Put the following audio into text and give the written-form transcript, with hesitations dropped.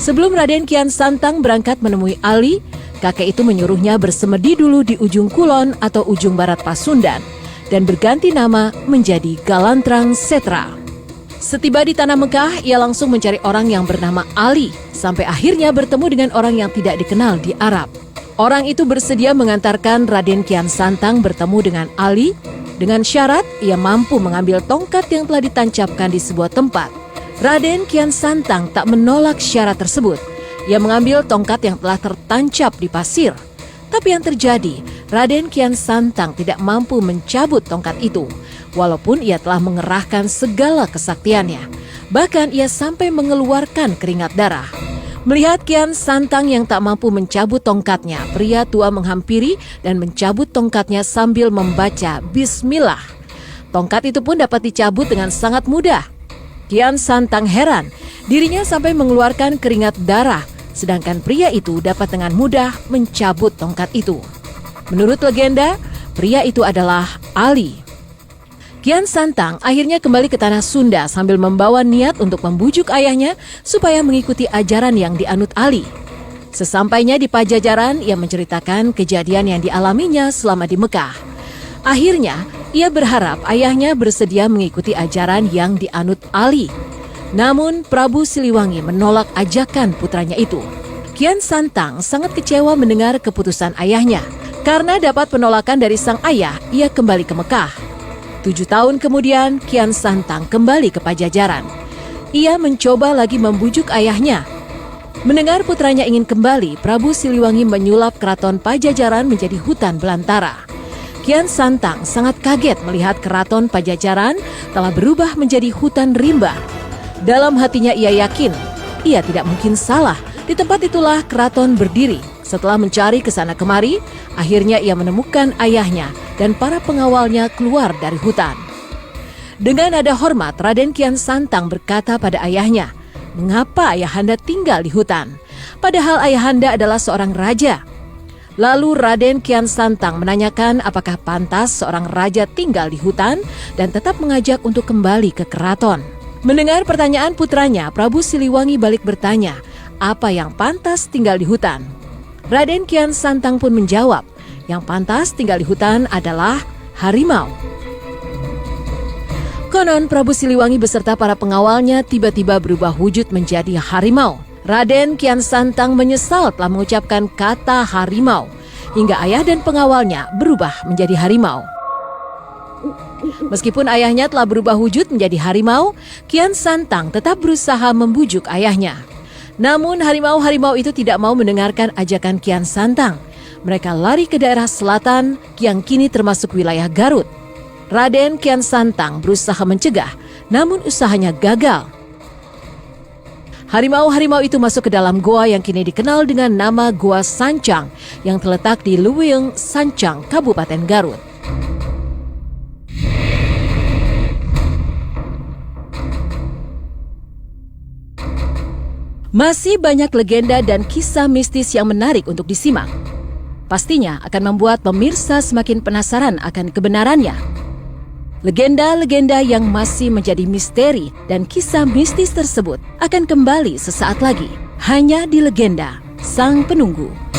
Sebelum Raden Kian Santang berangkat menemui Ali, kakek itu menyuruhnya bersemedi dulu di ujung kulon atau ujung barat Pasundan dan berganti nama menjadi Galantrang Setra. Setiba di tanah Mekah, ia langsung mencari orang yang bernama Ali, sampai akhirnya bertemu dengan orang yang tidak dikenal di Arab. Orang itu bersedia mengantarkan Raden Kian Santang bertemu dengan Ali, dengan syarat ia mampu mengambil tongkat yang telah ditancapkan di sebuah tempat. Raden Kian Santang tak menolak syarat tersebut. Ia mengambil tongkat yang telah tertancap di pasir. Tapi yang terjadi, Raden Kian Santang tidak mampu mencabut tongkat itu, walaupun ia telah mengerahkan segala kesaktiannya. Bahkan ia sampai mengeluarkan keringat darah. Melihat Kian Santang yang tak mampu mencabut tongkatnya, pria tua menghampiri dan mencabut tongkatnya sambil membaca Bismillah. Tongkat itu pun dapat dicabut dengan sangat mudah. Kian Santang heran, dirinya sampai mengeluarkan keringat darah, sedangkan pria itu dapat dengan mudah mencabut tongkat itu. Menurut legenda, pria itu adalah Ali. Kian Santang akhirnya kembali ke tanah Sunda sambil membawa niat untuk membujuk ayahnya supaya mengikuti ajaran yang dianut Ali. Sesampainya di Pajajaran, ia menceritakan kejadian yang dialaminya selama di Mekah. Akhirnya, ia berharap ayahnya bersedia mengikuti ajaran yang dianut Ali. Namun, Prabu Siliwangi menolak ajakan putranya itu. Kian Santang sangat kecewa mendengar keputusan ayahnya. Karena dapat penolakan dari sang ayah, ia kembali ke Mekah. 7 tahun kemudian, Kian Santang kembali ke Pajajaran. Ia mencoba lagi membujuk ayahnya. Mendengar putranya ingin kembali, Prabu Siliwangi menyulap keraton Pajajaran menjadi hutan belantara. Kian Santang sangat kaget melihat keraton Pajajaran telah berubah menjadi hutan rimba. Dalam hatinya ia yakin, ia tidak mungkin salah. Di tempat itulah keraton berdiri. Setelah mencari ke sana kemari, akhirnya ia menemukan ayahnya dan para pengawalnya keluar dari hutan. Dengan nada hormat, Raden Kian Santang berkata pada ayahnya, "Mengapa ayahanda tinggal di hutan? Padahal ayahanda adalah seorang raja." Lalu Raden Kian Santang menanyakan apakah pantas seorang raja tinggal di hutan dan tetap mengajak untuk kembali ke keraton. Mendengar pertanyaan putranya, Prabu Siliwangi balik bertanya, apa yang pantas tinggal di hutan? Raden Kian Santang pun menjawab, yang pantas tinggal di hutan adalah harimau. Konon Prabu Siliwangi beserta para pengawalnya tiba-tiba berubah wujud menjadi harimau. Raden Kian Santang menyesal telah mengucapkan kata harimau, hingga ayah dan pengawalnya berubah menjadi harimau. Meskipun ayahnya telah berubah wujud menjadi harimau, Kian Santang tetap berusaha membujuk ayahnya. Namun harimau-harimau itu tidak mau mendengarkan ajakan Kian Santang. Mereka lari ke daerah selatan yang kini termasuk wilayah Garut. Raden Kian Santang berusaha mencegah, namun usahanya gagal. Harimau-harimau itu masuk ke dalam goa yang kini dikenal dengan nama Goa Sancang yang terletak di Luwing, Sancang, Kabupaten Garut. Masih banyak legenda dan kisah mistis yang menarik untuk disimak. Pastinya akan membuat pemirsa semakin penasaran akan kebenarannya. Legenda-legenda yang masih menjadi misteri dan kisah mistis tersebut akan kembali sesaat lagi. Hanya di Legenda Sang Penunggu.